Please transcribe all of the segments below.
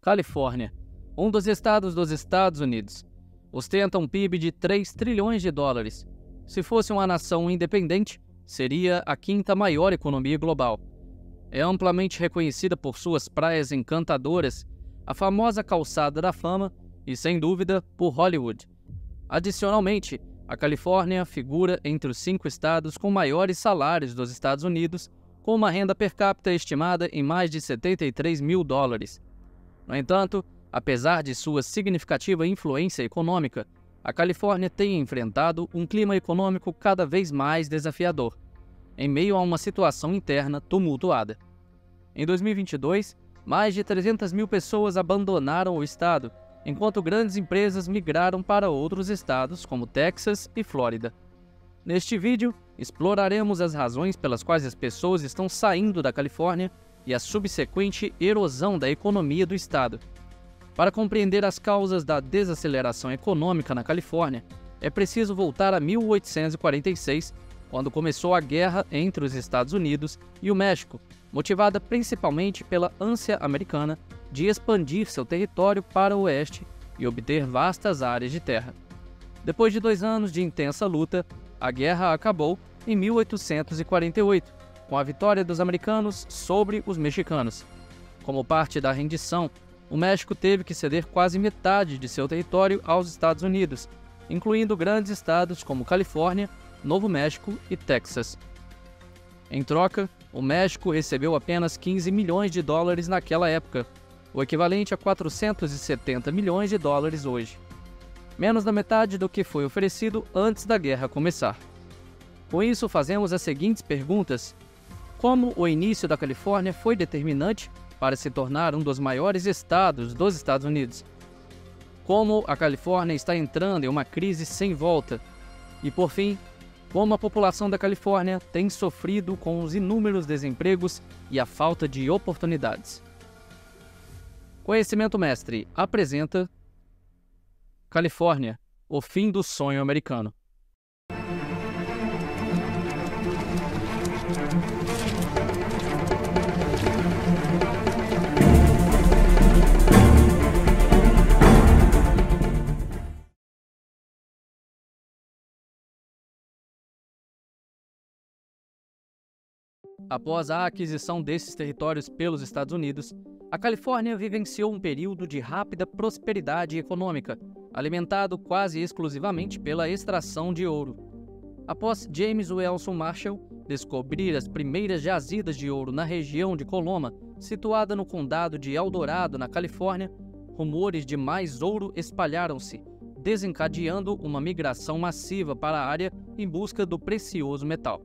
Califórnia, um dos estados dos Estados Unidos, ostenta um PIB de 3 trilhões de dólares. Se fosse uma nação independente, seria a quinta maior economia global. É amplamente reconhecida por suas praias encantadoras, a famosa Calçada da Fama e, sem dúvida, por Hollywood. Adicionalmente, a Califórnia figura entre os 5 estados com maiores salários dos Estados Unidos, com uma renda per capita estimada em mais de 73 mil dólares. No entanto, apesar de sua significativa influência econômica, a Califórnia tem enfrentado um clima econômico cada vez mais desafiador, em meio a uma situação interna tumultuada. Em 2022, mais de 300 mil pessoas abandonaram o estado, enquanto grandes empresas migraram para outros estados como Texas e Flórida. Neste vídeo, exploraremos as razões pelas quais as pessoas estão saindo da Califórnia e a subsequente erosão da economia do estado. Para compreender as causas da desaceleração econômica na Califórnia, é preciso voltar a 1846, quando começou a guerra entre os Estados Unidos e o México, motivada principalmente pela ânsia americana de expandir seu território para o oeste e obter vastas áreas de terra. Depois de 2 anos de intensa luta, a guerra acabou em 1848, com a vitória dos americanos sobre os mexicanos. Como parte da rendição, o México teve que ceder quase metade de seu território aos Estados Unidos, incluindo grandes estados como Califórnia, Novo México e Texas. Em troca, o México recebeu apenas 15 milhões de dólares naquela época, o equivalente a 470 milhões de dólares hoje. Menos da metade do que foi oferecido antes da guerra começar. Com isso, fazemos as seguintes perguntas. Como o início da Califórnia foi determinante para se tornar um dos maiores estados dos Estados Unidos? Como a Califórnia está entrando em uma crise sem volta? E, por fim, como a população da Califórnia tem sofrido com os inúmeros desempregos e a falta de oportunidades? Conhecimento Mestre apresenta Califórnia, o fim do sonho americano. Após a aquisição desses territórios pelos Estados Unidos, a Califórnia vivenciou um período de rápida prosperidade econômica, alimentado quase exclusivamente pela extração de ouro. Após James Wilson Marshall descobrir as primeiras jazidas de ouro na região de Coloma, situada no condado de Eldorado, na Califórnia, rumores de mais ouro espalharam-se, desencadeando uma migração massiva para a área em busca do precioso metal.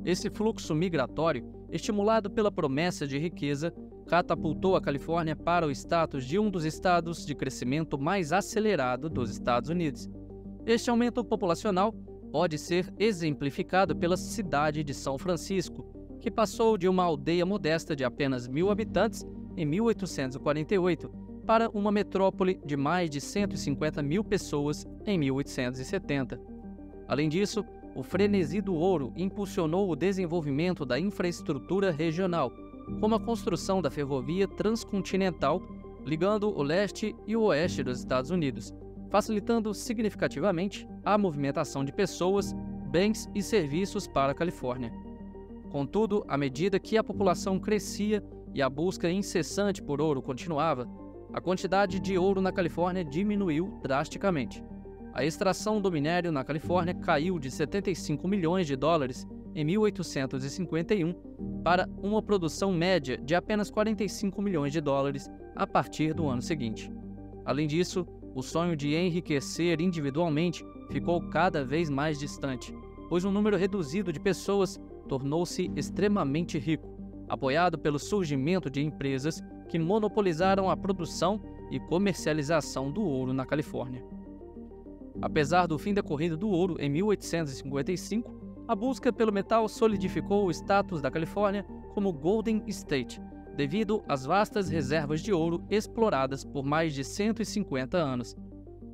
Esse fluxo migratório, estimulado pela promessa de riqueza, catapultou a Califórnia para o status de um dos estados de crescimento mais acelerado dos Estados Unidos. Este aumento populacional pode ser exemplificado pela cidade de São Francisco, que passou de uma aldeia modesta de apenas 1.000 habitantes em 1848 para uma metrópole de mais de 150 mil pessoas em 1870. Além disso, o frenesi do ouro impulsionou o desenvolvimento da infraestrutura regional, como a construção da ferrovia transcontinental ligando o leste e o oeste dos Estados Unidos, facilitando significativamente a movimentação de pessoas, bens e serviços para a Califórnia. Contudo, à medida que a população crescia e a busca incessante por ouro continuava, a quantidade de ouro na Califórnia diminuiu drasticamente. A extração do minério na Califórnia caiu de 75 milhões de dólares em 1851 para uma produção média de apenas 45 milhões de dólares a partir do ano seguinte. Além disso, o sonho de enriquecer individualmente ficou cada vez mais distante, pois um número reduzido de pessoas tornou-se extremamente rico, apoiado pelo surgimento de empresas que monopolizaram a produção e comercialização do ouro na Califórnia. Apesar do fim da corrida do ouro em 1855, a busca pelo metal solidificou o status da Califórnia como Golden State, devido às vastas reservas de ouro exploradas por mais de 150 anos.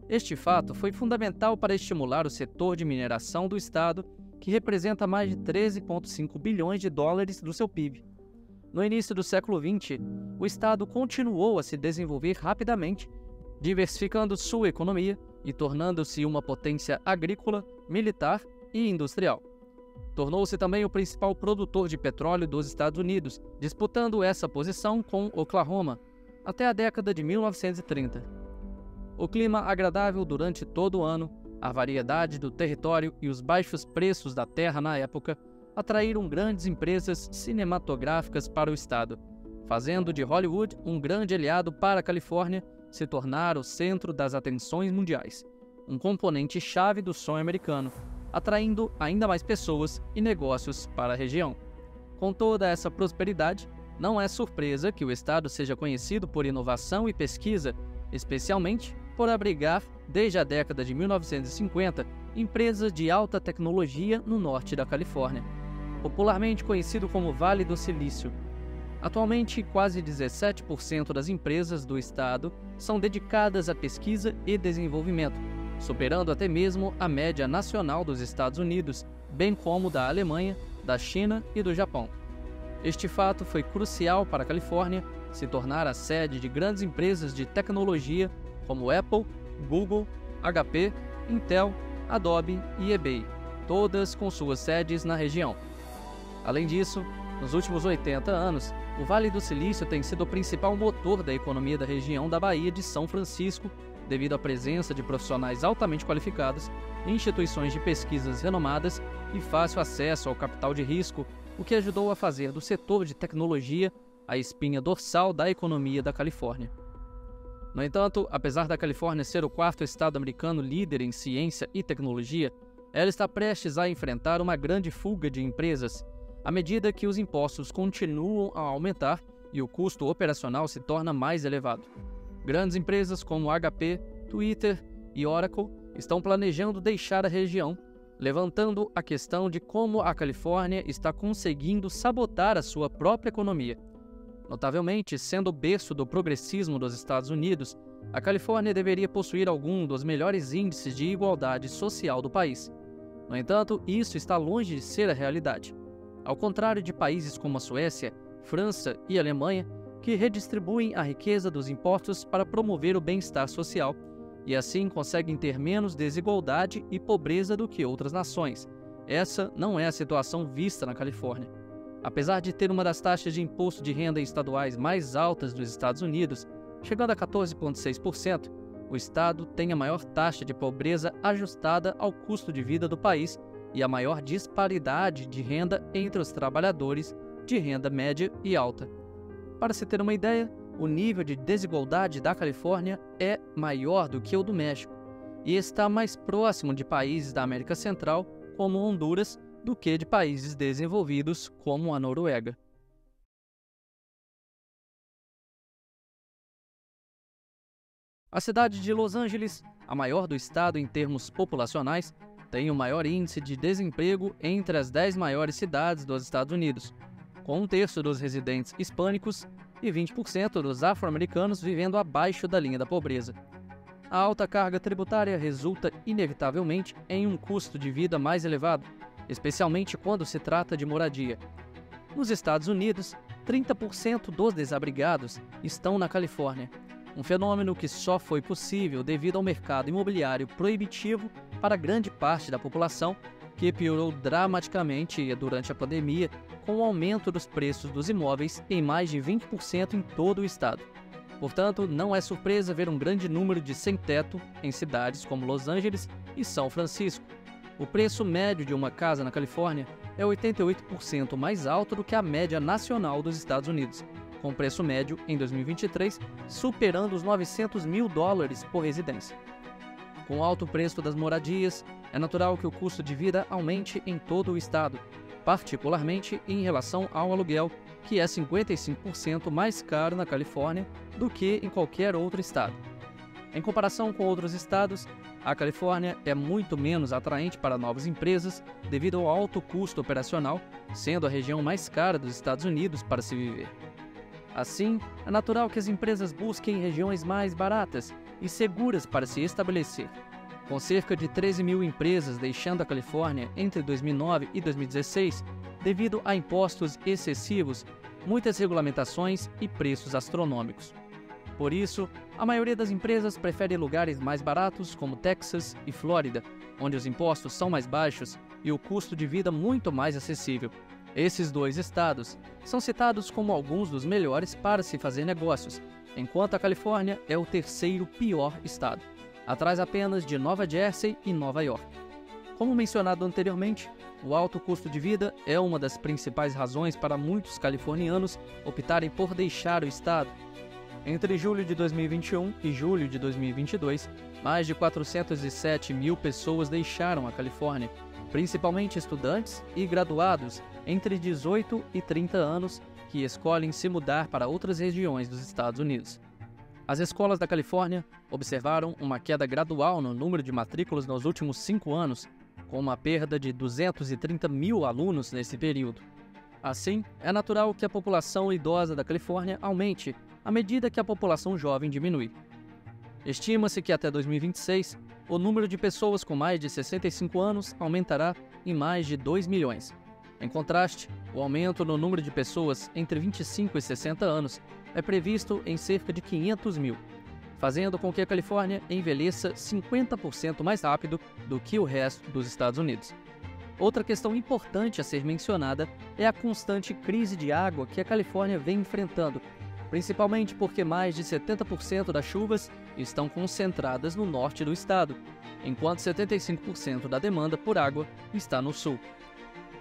Este fato foi fundamental para estimular o setor de mineração do estado, que representa mais de 13,5 bilhões de dólares do seu PIB. No início do século XX, o estado continuou a se desenvolver rapidamente, diversificando sua economia e tornando-se uma potência agrícola, militar e industrial. Tornou-se também o principal produtor de petróleo dos Estados Unidos, disputando essa posição com Oklahoma até a década de 1930. O clima agradável durante todo o ano, a variedade do território e os baixos preços da terra na época atraíram grandes empresas cinematográficas para o estado, fazendo de Hollywood um grande aliado para a Califórnia se tornar o centro das atenções mundiais, um componente-chave do sonho americano, atraindo ainda mais pessoas e negócios para a região. Com toda essa prosperidade, não é surpresa que o estado seja conhecido por inovação e pesquisa, especialmente por abrigar, desde a década de 1950, empresas de alta tecnologia no norte da Califórnia, popularmente conhecido como Vale do Silício. Atualmente, quase 17% das empresas do estado são dedicadas à pesquisa e desenvolvimento, superando até mesmo a média nacional dos Estados Unidos, bem como da Alemanha, da China e do Japão. Este fato foi crucial para a Califórnia se tornar a sede de grandes empresas de tecnologia como Apple, Google, HP, Intel, Adobe e eBay, todas com suas sedes na região. Além disso, nos últimos 80 anos, o Vale do Silício tem sido o principal motor da economia da região da Baía de São Francisco, devido à presença de profissionais altamente qualificados, instituições de pesquisas renomadas e fácil acesso ao capital de risco, o que ajudou a fazer do setor de tecnologia a espinha dorsal da economia da Califórnia. No entanto, apesar da Califórnia ser o quarto estado americano líder em ciência e tecnologia, ela está prestes a enfrentar uma grande fuga de empresas, à medida que os impostos continuam a aumentar e o custo operacional se torna mais elevado. Grandes empresas como HP, Twitter e Oracle estão planejando deixar a região, levantando a questão de como a Califórnia está conseguindo sabotar a sua própria economia. Notavelmente, sendo o berço do progressismo dos Estados Unidos, a Califórnia deveria possuir algum dos melhores índices de igualdade social do país. No entanto, isso está longe de ser a realidade. Ao contrário de países como a Suécia, França e Alemanha, que redistribuem a riqueza dos impostos para promover o bem-estar social e assim conseguem ter menos desigualdade e pobreza do que outras nações. Essa não é a situação vista na Califórnia. Apesar de ter uma das taxas de imposto de renda estaduais mais altas dos Estados Unidos, chegando a 14,6%, o estado tem a maior taxa de pobreza ajustada ao custo de vida do país e a maior disparidade de renda entre os trabalhadores de renda média e alta. Para se ter uma ideia, o nível de desigualdade da Califórnia é maior do que o do México e está mais próximo de países da América Central, como Honduras, do que de países desenvolvidos como a Noruega. A cidade de Los Angeles, a maior do estado em termos populacionais, tem o maior índice de desemprego entre as 10 maiores cidades dos Estados Unidos, com 1/3 dos residentes hispânicos e 20% dos afro-americanos vivendo abaixo da linha da pobreza. A alta carga tributária resulta inevitavelmente em um custo de vida mais elevado, especialmente quando se trata de moradia. Nos Estados Unidos, 30% dos desabrigados estão na Califórnia, um fenômeno que só foi possível devido ao mercado imobiliário proibitivo para grande parte da população, que piorou dramaticamente durante a pandemia, com o aumento dos preços dos imóveis em mais de 20% em todo o estado. Portanto, não é surpresa ver um grande número de sem-teto em cidades como Los Angeles e São Francisco. O preço médio de uma casa na Califórnia é 88% mais alto do que a média nacional dos Estados Unidos, com o preço médio, em 2023, superando os $900 mil por residência. Com o alto preço das moradias, é natural que o custo de vida aumente em todo o estado, particularmente em relação ao aluguel, que é 55% mais caro na Califórnia do que em qualquer outro estado. Em comparação com outros estados, a Califórnia é muito menos atraente para novas empresas devido ao alto custo operacional, sendo a região mais cara dos Estados Unidos para se viver. Assim, é natural que as empresas busquem regiões mais baratas e seguras para se estabelecer. Com cerca de 13 mil empresas deixando a Califórnia entre 2009 e 2016, devido a impostos excessivos, muitas regulamentações e preços astronômicos. Por isso, a maioria das empresas prefere lugares mais baratos como Texas e Flórida, onde os impostos são mais baixos e o custo de vida muito mais acessível. Esses dois estados são citados como alguns dos melhores para se fazer negócios, enquanto a Califórnia é o terceiro pior estado, atrás apenas de Nova Jersey e Nova York. Como mencionado anteriormente, o alto custo de vida é uma das principais razões para muitos californianos optarem por deixar o estado. Entre julho de 2021 e julho de 2022, mais de 407 mil pessoas deixaram a Califórnia, principalmente estudantes e graduados entre 18 e 30 anos que escolhem se mudar para outras regiões dos Estados Unidos. As escolas da Califórnia observaram uma queda gradual no número de matrículas nos últimos 5 anos, com uma perda de 230 mil alunos nesse período. Assim, é natural que a população idosa da Califórnia aumente à medida que a população jovem diminui. Estima-se que até 2026, o número de pessoas com mais de 65 anos aumentará em mais de 2 milhões. Em contraste, o aumento no número de pessoas entre 25 e 60 anos é previsto em cerca de 500 mil, fazendo com que a Califórnia envelheça 50% mais rápido do que o resto dos Estados Unidos. Outra questão importante a ser mencionada é a constante crise de água que a Califórnia vem enfrentando, principalmente porque mais de 70% das chuvas estão concentradas no norte do estado, enquanto 75% da demanda por água está no sul.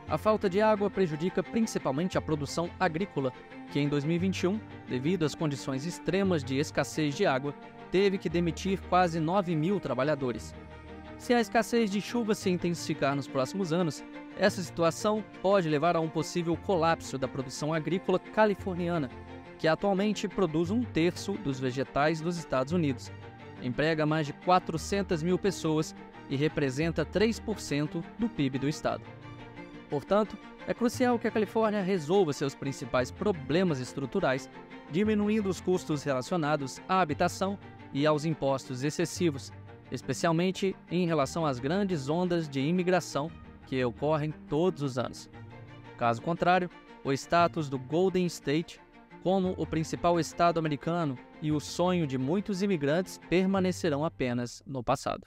A falta de água prejudica principalmente a produção agrícola, que em 2021, devido às condições extremas de escassez de água, teve que demitir quase 9 mil trabalhadores. Se a escassez de chuva se intensificar nos próximos anos, essa situação pode levar a um possível colapso da produção agrícola californiana, que atualmente produz 1/3 dos vegetais dos Estados Unidos, emprega mais de 400 mil pessoas e representa 3% do PIB do estado. Portanto, é crucial que a Califórnia resolva seus principais problemas estruturais, diminuindo os custos relacionados à habitação e aos impostos excessivos, especialmente em relação às grandes ondas de imigração que ocorrem todos os anos. Caso contrário, o status do Golden State como o principal estado americano e o sonho de muitos imigrantes permanecerão apenas no passado.